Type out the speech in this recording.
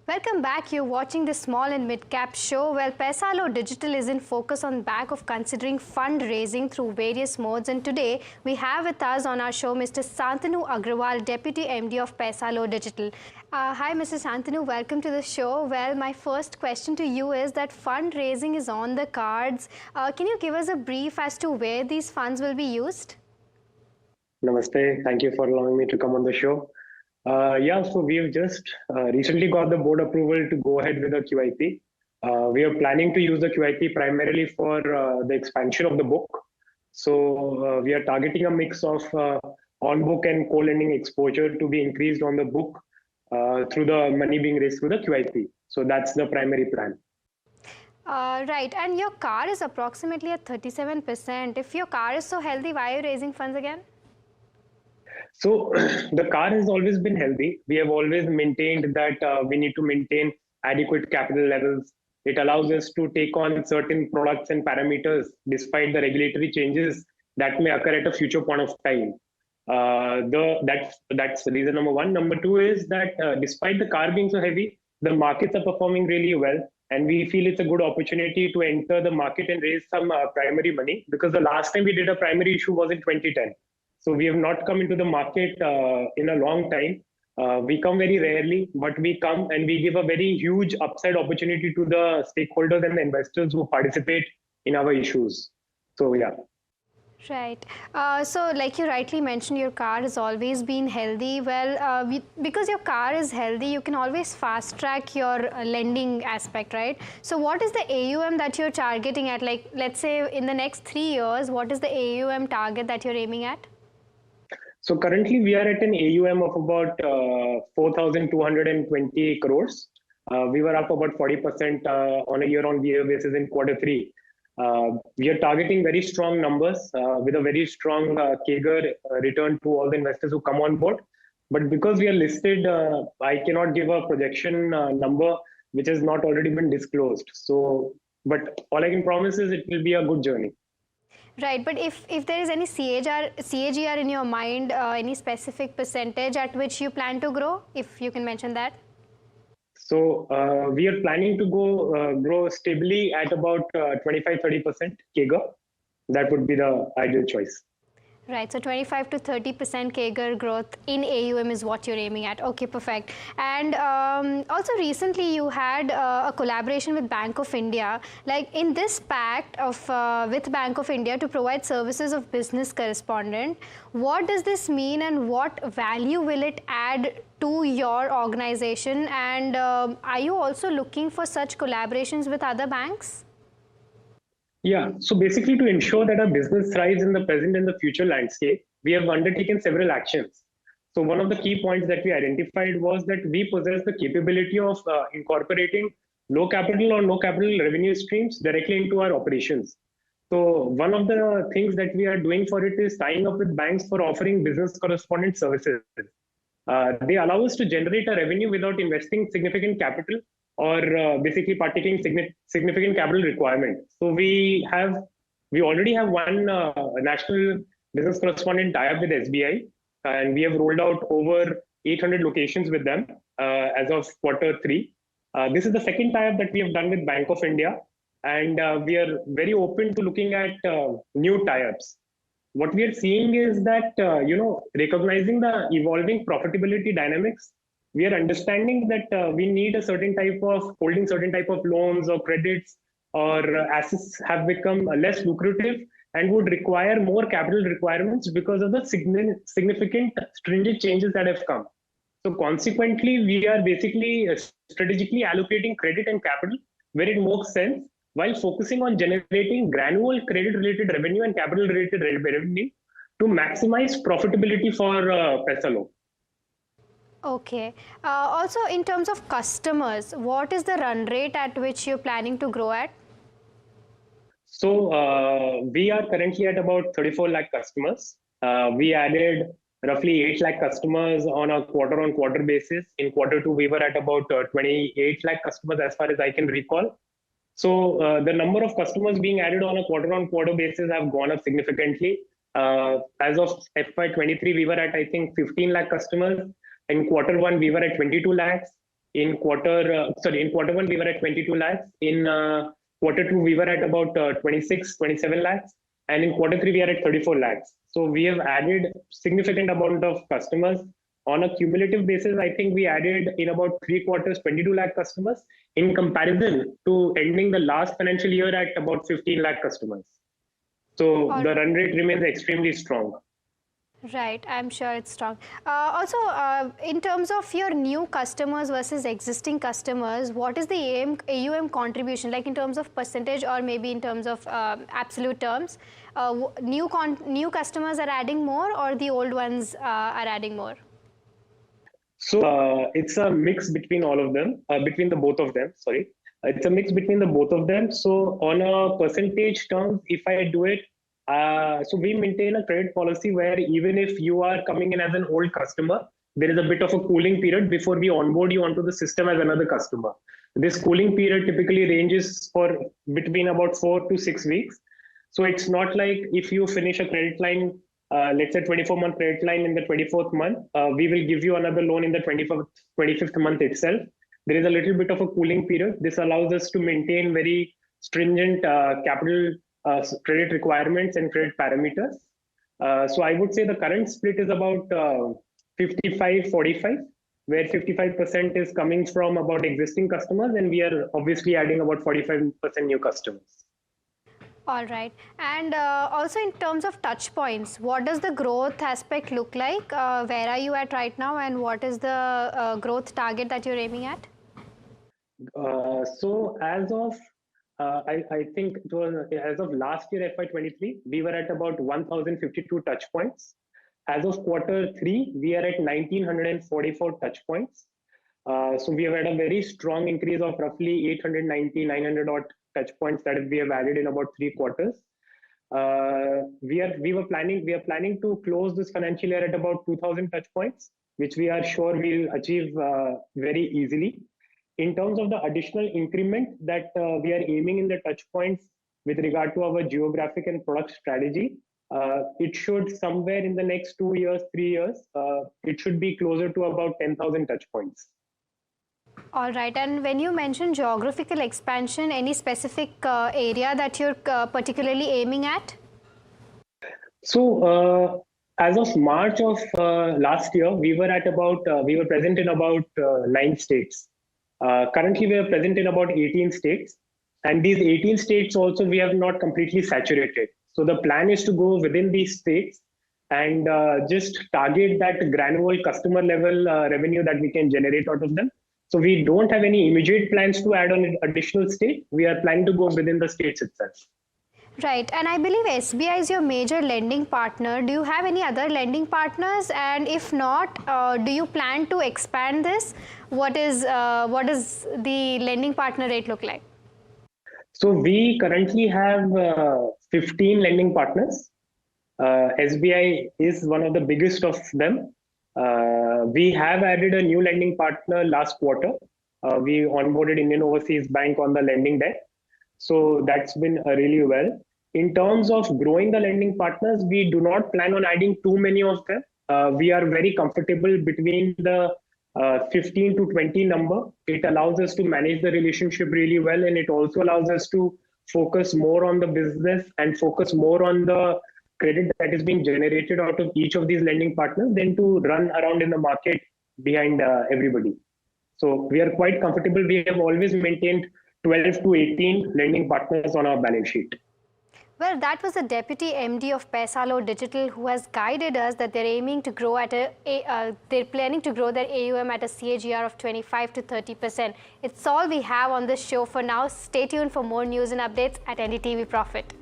Welcome back. You're watching the small and mid-cap show. Well, Paisalo Digital is in focus on back of considering fundraising through various modes. And today we have with us on our show Mr. Santanu Agarwal, Deputy MD of Paisalo Digital. Hi, Mr. Santanu. Welcome to the show. Well, my first question to you is that fundraising is on the cards. Can you give us a brief as to where these funds will be used? Namaste. Thank you for allowing me to come on the show. So we've just recently got the board approval to go ahead with the QIP. We are planning to use the QIP primarily for the expansion of the book. So we are targeting a mix of on-book and co-lending exposure to be increased on the book through the money being raised through the QIP. So that's the primary plan. Right, and your CAR is approximately at 37%. If your CAR is so healthy, why are you raising funds again? So the CAR has always been healthy. We have always maintained that we need to maintain adequate capital levels. It allows us to take on certain products and parameters despite the regulatory changes that may occur at a future point of time. That's reason number one. Number two is that despite the CAR being so heavy, the markets are performing really well. And we feel it's a good opportunity to enter the market and raise some primary money, because the last time we did a primary issue was in 2010. So we have not come into the market in a long time. We come very rarely, but we come and we give a very huge upside opportunity to the stakeholders and the investors who participate in our issues. So yeah. Right. So like you rightly mentioned, your CAR has always been healthy. Well, because your CAR is healthy, you can always fast track your lending aspect, right? So what is the AUM that you're targeting at? Like, let's say in the next 3 years, what is the AUM target that you're aiming at? So currently we are at an AUM of about 4,220 crores. We were up about 40% on a year-on-year basis in Q3. We are targeting very strong numbers with a very strong CAGR return to all the investors who come on board. But because we are listed, I cannot give a projection number which has not already been disclosed. So, but all I can promise is it will be a good journey. Right, but if there is any CAGR in your mind, any specific percentage at which you plan to grow, if you can mention that? So we are planning to grow stably at about 25-30% CAGR. That would be the ideal choice. Right, so 25 to 30% CAGR growth in AUM is what you're aiming at. Okay, perfect. And also recently you had a collaboration with Bank of India. Like in this pact of with Bank of India to provide services of business correspondent, what does this mean and what value will it add to your organization? And are you also looking for such collaborations with other banks? Yeah, so basically to ensure that our business thrives in the present and the future landscape, we have undertaken several actions. So one of the key points that we identified was that we possess the capability of incorporating low capital or no capital revenue streams directly into our operations. So one of the things that we are doing for it is tying up with banks for offering business correspondent services. They allow us to generate a revenue without investing significant capital or basically partaking significant capital requirement. So we already have one national business correspondent tie-up with SBI, and we have rolled out over 800 locations with them as of Q3. This is the second tie-up that we have done with Bank of India, and we are very open to looking at new tie-ups. What we are seeing is that, recognizing the evolving profitability dynamics, we are understanding that we need a certain type of holding certain type of loans or credits or assets have become less lucrative and would require more capital requirements because of the significant stringent changes that have come. So consequently, we are basically strategically allocating credit and capital where it makes sense, while focusing on generating granular credit-related revenue and capital-related revenue to maximize profitability for Paisalo. Okay. Also, in terms of customers, what is the run rate at which you're planning to grow at? So we are currently at about 34 lakh customers. We added roughly 8 lakh customers on a quarter-on-quarter basis. In Q2, we were at about 28 lakh customers as far as I can recall. So the number of customers being added on a quarter-on-quarter basis have gone up significantly. As of FY23, we were at, I think, 15 lakh customers. In Q1, we were at 22 lakhs. In quarter one, we were at 22 lakhs. In quarter two, we were at about 26, 27 lakhs. And in quarter three, we are at 34 lakhs. So we have added significant amount of customers. On a cumulative basis, I think we added in about 3 quarters, 22 lakh customers in comparison to ending the last financial year at about 15 lakh customers. So the run rate remains extremely strong. Right, I'm sure it's strong. Also, in terms of your new customers versus existing customers, what is the AUM contribution, like in terms of percentage or maybe in terms of absolute terms? New customers are adding more or the old ones are adding more? So it's a mix between all of them, between the both of them, sorry. It's a mix between the both of them. So on a percentage terms, if I do it, so we maintain a credit policy where even if you are coming in as an old customer, there is a bit of a cooling period before we onboard you onto the system as another customer. This cooling period typically ranges for between about 4 to 6 weeks. So it's not like if you finish a credit line, let's say 24-month credit line in the 24th month, we will give you another loan in the 25th month itself. There is a little bit of a cooling period. This allows us to maintain very stringent capital credit requirements and credit parameters. So I would say the current split is about 55-45, where 55% is coming from about existing customers, and we are obviously adding about 45% new customers. All right. And also in terms of touch points, what does the growth aspect look like? Where are you at right now, and what is the growth target that you're aiming at? So as of I think it was as of last year FY23, we were at about 1,052 touch points. As of quarter three, we are at 1,944 touch points. So we have had a very strong increase of roughly 890, 900 odd touch points that we have added in about 3 quarters. We are planning to close this financial year at about 2,000 touch points, which we are sure we'll achieve very easily. In terms of the additional increment that we are aiming in the touch points with regard to our geographic and product strategy, it should somewhere in the next 2 years, 3 years, it should be closer to about 10,000 touch points. All right. And when you mention geographical expansion, any specific area that you're particularly aiming at? So as of March of last year, we were present in about 9 states. Currently, we are present in about 18 states, and these 18 states also we have not completely saturated. So the plan is to go within these states and just target that granular customer level revenue that we can generate out of them. So we don't have any immediate plans to add on an additional state. We are planning to go within the states itself. Right. And I believe SBI is your major lending partner. Do you have any other lending partners? And if not, do you plan to expand this? What does the lending partner rate look like? So we currently have 15 lending partners. SBI is one of the biggest of them. We have added a new lending partner last quarter. We onboarded Indian Overseas Bank on the lending desk. So that's been really well. In terms of growing the lending partners, we do not plan on adding too many of them. We are very comfortable between the 15 to 20 number. It allows us to manage the relationship really well, and it also allows us to focus more on the business and focus more on the credit that is being generated out of each of these lending partners than to run around in the market behind everybody. So we are quite comfortable. We have always maintained 12 to 18 lending partners on our balance sheet. Well, that was the Deputy MD of Paisalo Digital who has guided us that they're aiming to grow at they're planning to grow their AUM at a CAGR of 25 to 30%. It's all we have on this show for now. Stay tuned for more news and updates at NDTV Profit.